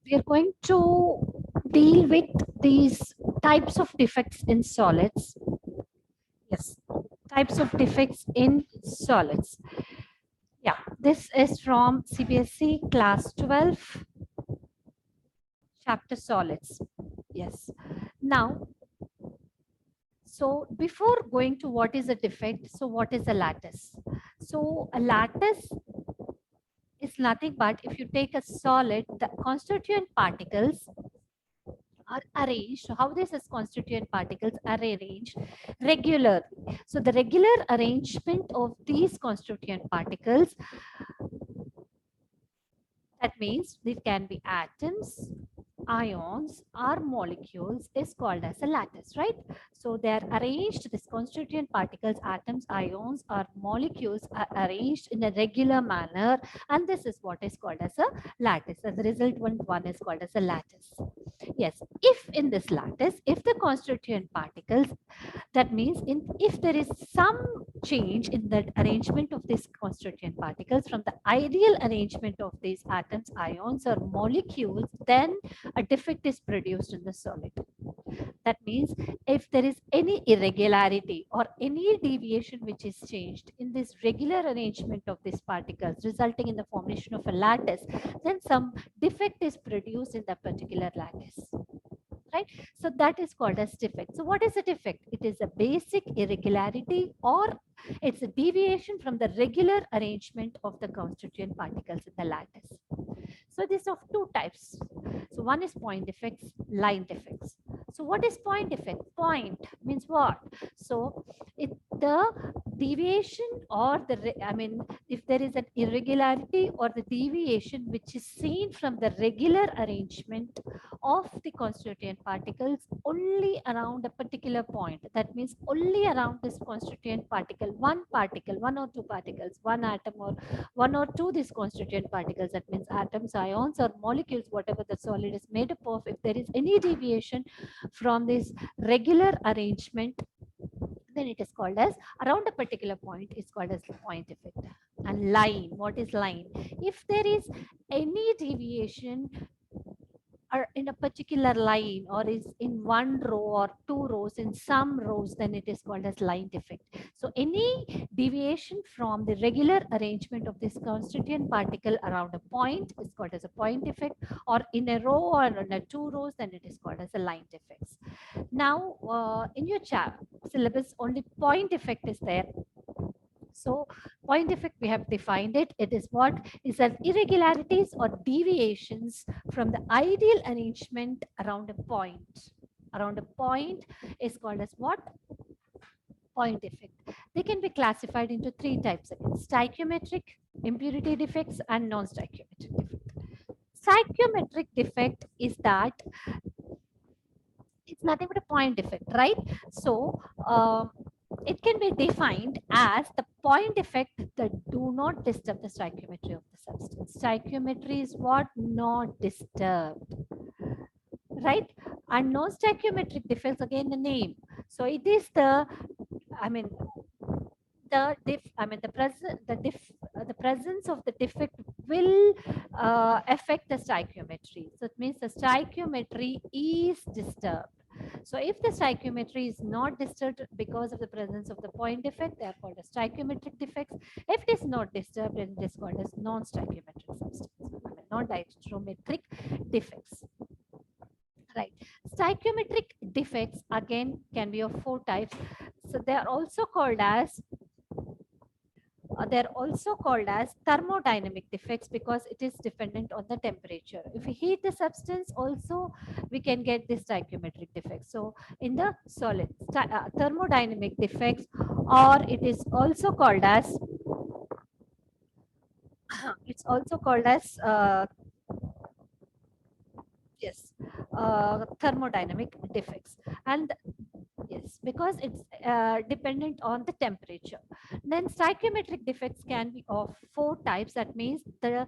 we are going to deal with these types of defects in solids. Yes, types of defects in solids. Yeah, this is from CBSE class 12, chapter solids. Yes. Now, so before going to what is a defect, so what is a lattice? So a lattice is nothing but if you take a solid, the constituent particles are arranged. So how this is constituent particles are arranged regularly. So the regular arrangement of these constituent particles, that means it can be atoms, ions or molecules, is called as a lattice, right? So they are arranged, this constituent particles, atoms, ions or molecules are arranged in a regular manner, and this is what is called as a lattice. As a resultant one is called as a lattice. Yes, if in this lattice, if the constituent particles, that means if there is some change in the arrangement of these constituent particles from the ideal arrangement of these atoms, ions or molecules, then a defect is produced in the solid. That means if there is any irregularity or any deviation which is changed in this regular arrangement of these particles resulting in the formation of a lattice, then some defect is produced in that particular lattice. Right? So that is called as defect. So what is a defect? It is a basic irregularity or it's a deviation from the regular arrangement of the constituent particles in the lattice. So these of two types. So one is point defects, line defects. So what is point defect? Point means what? So it the deviation or I mean, if there is an irregularity or the deviation which is seen from the regular arrangement of the constituent particles only around a particular point. That means only around this constituent particle, one or two particles, one atom or one or two these constituent particles, that means atoms, ions or molecules, whatever the solid is made up of, if there is any deviation from this regular arrangement, then it is called as around a particular point is called as point effect. And line, what is line? If there is any deviation or in a particular line or is in one row or two rows in some rows, then it is called as line defect. So any deviation from the regular arrangement of this constituent particle around a point is called as a point defect, or in a row or in a two rows, then it is called as a line defects. Now in your syllabus only point defect is there. So point defect, we have defined it. It is what is as irregularities or deviations from the ideal arrangement around a point. Around a point is called as what? Point defect. They can be classified into three types again: stoichiometric, impurity defects, and non-stoichiometric defect. Stoichiometric defect is that it's nothing but a point defect, right? So it can be defined as the point effect that do not disturb the stoichiometry of the substance. Stoichiometry is what? Not disturbed, right? And non-stoichiometric defects, again the name. So it is the, I mean, the presence of the defect will affect the stoichiometry. So it means the stoichiometry is disturbed. So if the stoichiometry is not disturbed because of the presence of the point defect, they are called as stoichiometric defects. If it is not disturbed, then it is called as non-stoichiometric substance, non-diametric defects. Right. Stoichiometric defects again can be of four types. So they are also called as they're also called as thermodynamic defects because it is dependent on the temperature. If we heat the substance also, we can get this stoichiometric defects. So in the solid, thermodynamic defects, or it is also called as it's also called as yes, thermodynamic defects. And yes, because it's dependent on the temperature. Then stoichiometric defects can be of four types. That means the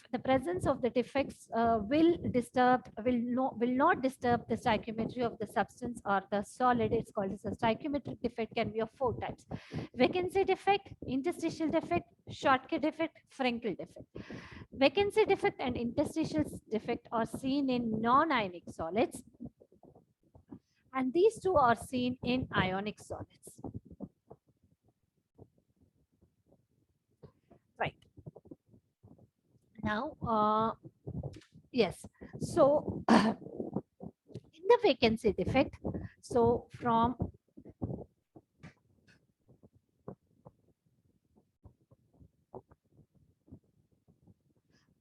the presence of the defects will not disturb the stoichiometry of the substance or the solid. It's called as a stoichiometric defect. Can be of four types: vacancy defect, interstitial defect, Schottky defect, Frenkel defect. Vacancy defect and interstitial defect are seen in non-ionic solids, and these two are seen in ionic solids. Right. Now, yes. So, in the vacancy defect, so from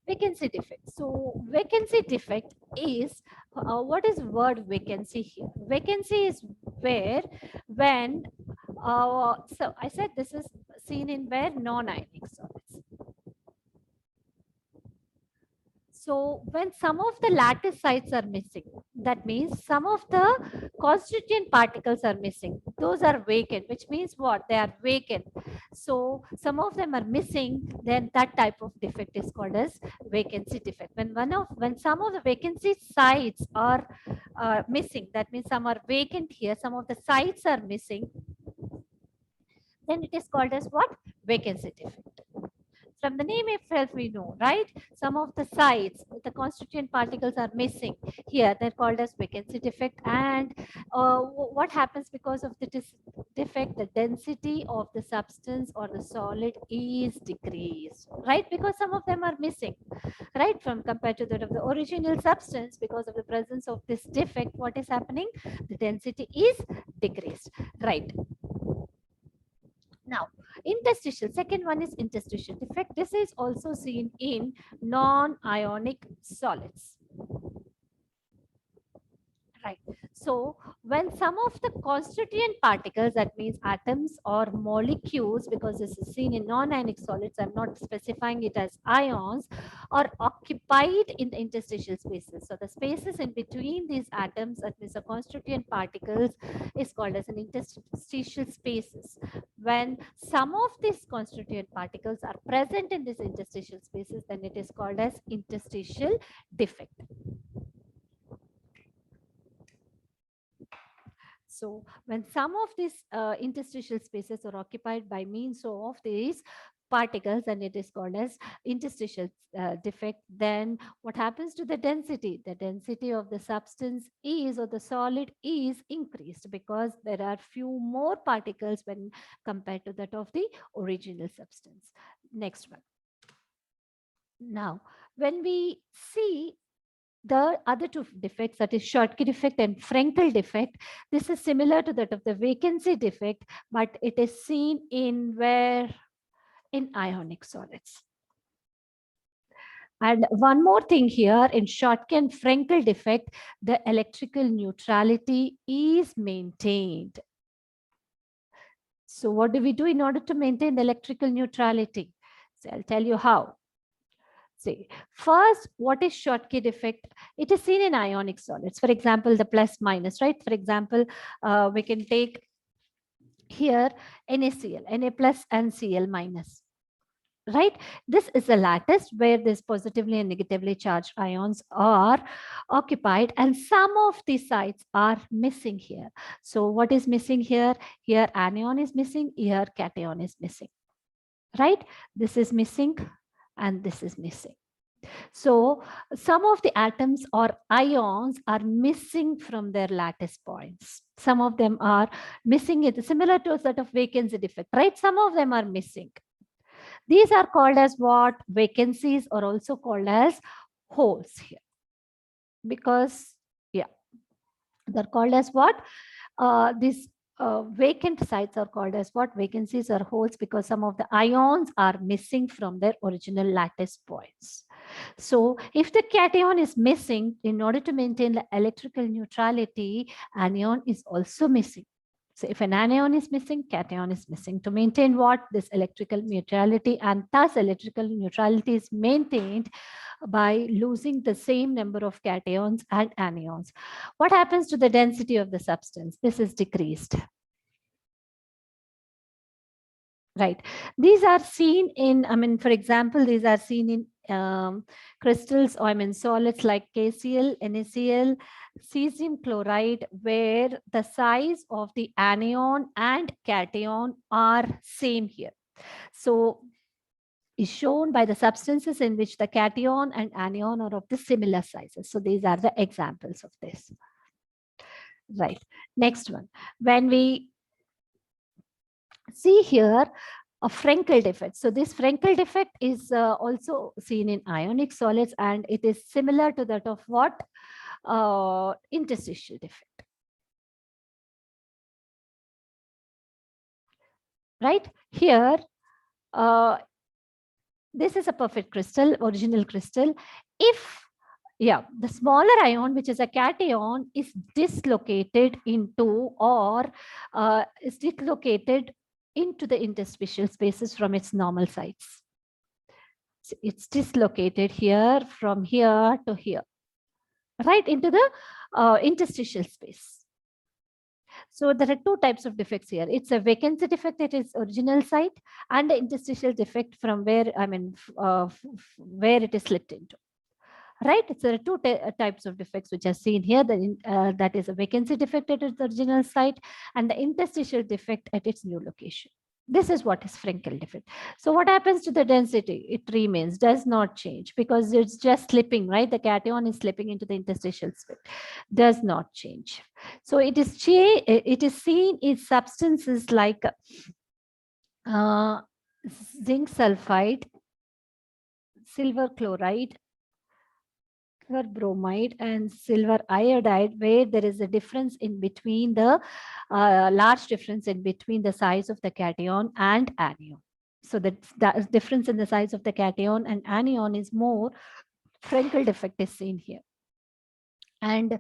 vacancy defect. So vacancy defect is what is word vacancy here? Vacancy is where when so I said this is seen in where non-ionic solids. So when some of the lattice sites are missing, that means some of the constituent particles are missing. Those are vacant, which means what? They are vacant. So some of them are missing, then that type of defect is called as vacancy defect. When some of the vacancy sites are missing, that means some are vacant here, some of the sites are missing, then it is called as what? Vacancy defect. From the name itself, we know, right? Some of the sites, the constituent particles are missing here. They're called as vacancy defect. And what happens because of the defect? The density of the substance or the solid is decreased, right? Because some of them are missing, right? From compared to that of the original substance, because of the presence of this defect, what is happening? The density is decreased, right? Now, interstitial, second one is interstitial defect. This is also seen in non-ionic solids. Right. So when some of the constituent particles, that means atoms or molecules, because this is seen in non-ionic solids, I'm not specifying it as ions, are occupied in the interstitial spaces. So the spaces in between these atoms, that means the constituent particles, is called as an interstitial spaces. When some of these constituent particles are present in these interstitial spaces, then it is called as interstitial defect. So when some of these interstitial spaces are occupied by means of these particles, and it is called as interstitial defect, then what happens to the density? The density of the substance is, or the solid is, increased because there are few more particles when compared to that of the original substance. Next one. Now, when we see the other two defects, that is Schottky defect and Frenkel defect, this is similar to that of the vacancy defect, but it is seen in where? In ionic solids. And one more thing here, in Schottky and Frenkel defect, the electrical neutrality is maintained. So what do we do in order to maintain the electrical neutrality? So I'll tell you how. See, first, what is Schottky defect? It is seen in ionic solids. For example, the plus minus, right? For example, we can take here NaCl, Na plus and Cl minus, right? This is a lattice where this positively and negatively charged ions are occupied, and some of the sites are missing here. So what is missing here? Here anion is missing, here cation is missing, right? This is missing and this is missing. So some of the atoms or ions are missing from their lattice points. Some of them are missing it, similar to that of vacancy defect, right? Some of them are missing. These are called as what? Vacancies, or also called as holes here. Because, yeah, they're called as what? These vacant sites are called as what? Vacancies or holes, because some of the ions are missing from their original lattice points. So if the cation is missing, in order to maintain the electrical neutrality, anion is also missing. So if an anion is missing, cation is missing. To maintain what? This electrical neutrality, and thus electrical neutrality is maintained by losing the same number of cations and anions. What happens to the density of the substance? This is decreased. Right. These are seen in, I mean, for example, these are seen in crystals, or I mean solids like KCl, NaCl, cesium chloride, where the size of the anion and cation are same here. So is shown by the substances in which the cation and anion are of the similar sizes. So these are the examples of this. Right. Next one. When we see here a Frenkel defect. So this Frenkel defect is also seen in ionic solids, and it is similar to that of what? Interstitial defect. Right here, this is a perfect crystal, original crystal. If the smaller ion, which is a cation, is dislocated into or is dislocated into the interstitial spaces from its normal sites. So it's dislocated here from here to here, right into the interstitial space. So there are two types of defects here. It's a vacancy defect at its original site, and the interstitial defect from where, where it is slipped into. Right, so there are two types of defects which are seen here. That is a vacancy defect at its original site, and the interstitial defect at its new location. This is what is Frenkel defect. So what happens to the density? It remains, does not change, because it's just slipping, right? The cation is slipping into the interstitial space, does not change. So it is seen in substances like zinc sulfide, silver chloride, silver bromide, and silver iodide, where there is a difference in between the large difference in between the size of the cation and anion. So that difference in the size of the cation and anion is more. Frenkel defect is seen here. And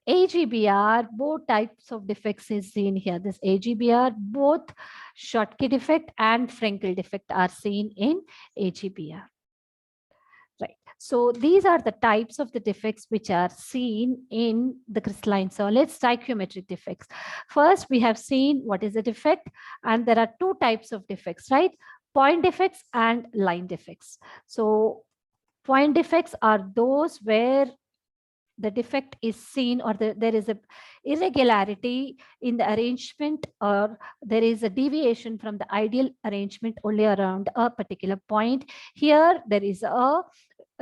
AGBR, both types of defects is seen here. This AGBR, both Schottky defect and Frenkel defect are seen in AGBR. Right. So these are the types of the defects which are seen in the crystalline solids, stoichiometric defects. First, we have seen what is a defect, and there are two types of defects, right? Point defects and line defects. So point defects are those where the defect is seen, or there is a irregularity in the arrangement, or there is a deviation from the ideal arrangement only around a particular point. Here there is a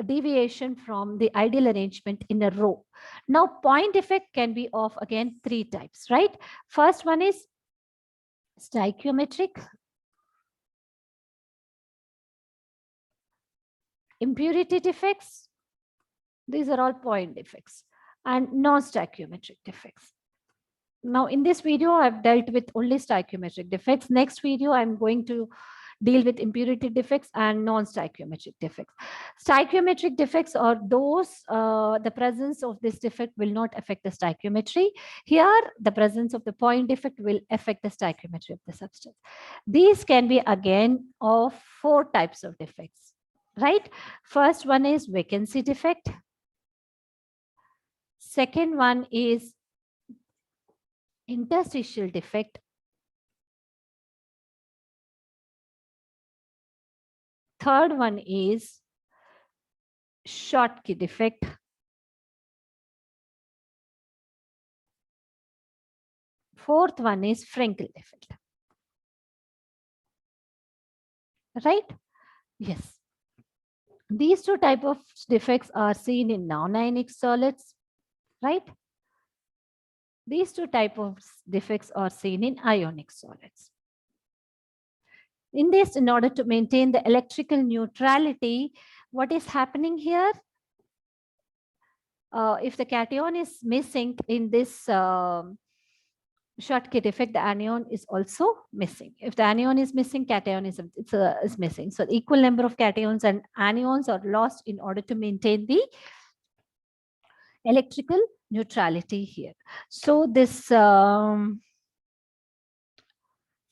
deviation from the ideal arrangement in a row. Now point defect can be of again three types, right? First one is stoichiometric, impurity defects. These are all point defects, and non-stoichiometric defects. Now in this video, I've dealt with only stoichiometric defects. Next video, I'm going to deal with impurity defects and non-stoichiometric defects. Stoichiometric defects are those, the presence of this defect will not affect the stoichiometry. Here, the presence of the point defect will affect the stoichiometry of the substance. These can be again of four types of defects, right? First one is vacancy defect. Second one is interstitial defect. Third one is Schottky defect. Fourth one is Frenkel defect. Right? Yes. These two types of defects are seen in non-ionic solids, right? These two types of defects are seen in ionic solids. In this, in order to maintain the electrical neutrality, what is happening here? If the cation is missing in this Schottky defect, the anion is also missing. If the anion is missing, cation is missing. So equal number of cations and anions are lost in order to maintain the electrical neutrality here. So this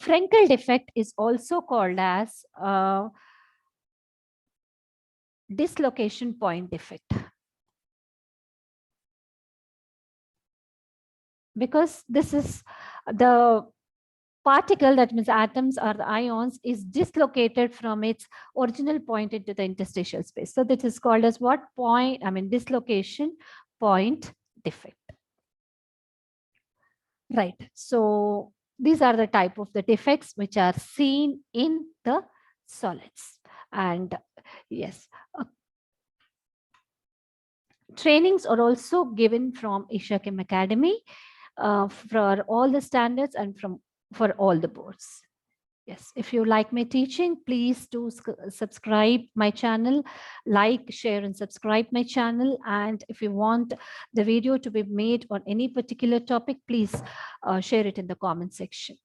Frenkel defect is also called as dislocation point defect, because this is the particle, that means atoms or the ions, is dislocated from its original point into the interstitial space. So this is called as what? Dislocation point defect. Right. So these are the type of the defects which are seen in the solids. And yes, trainings are also given from Asia Chem Academy for all the standards and for all the boards. Yes, if you like my teaching, please do subscribe my channel, like, share, and subscribe my channel. And if you want the video to be made on any particular topic, please share it in the comment section.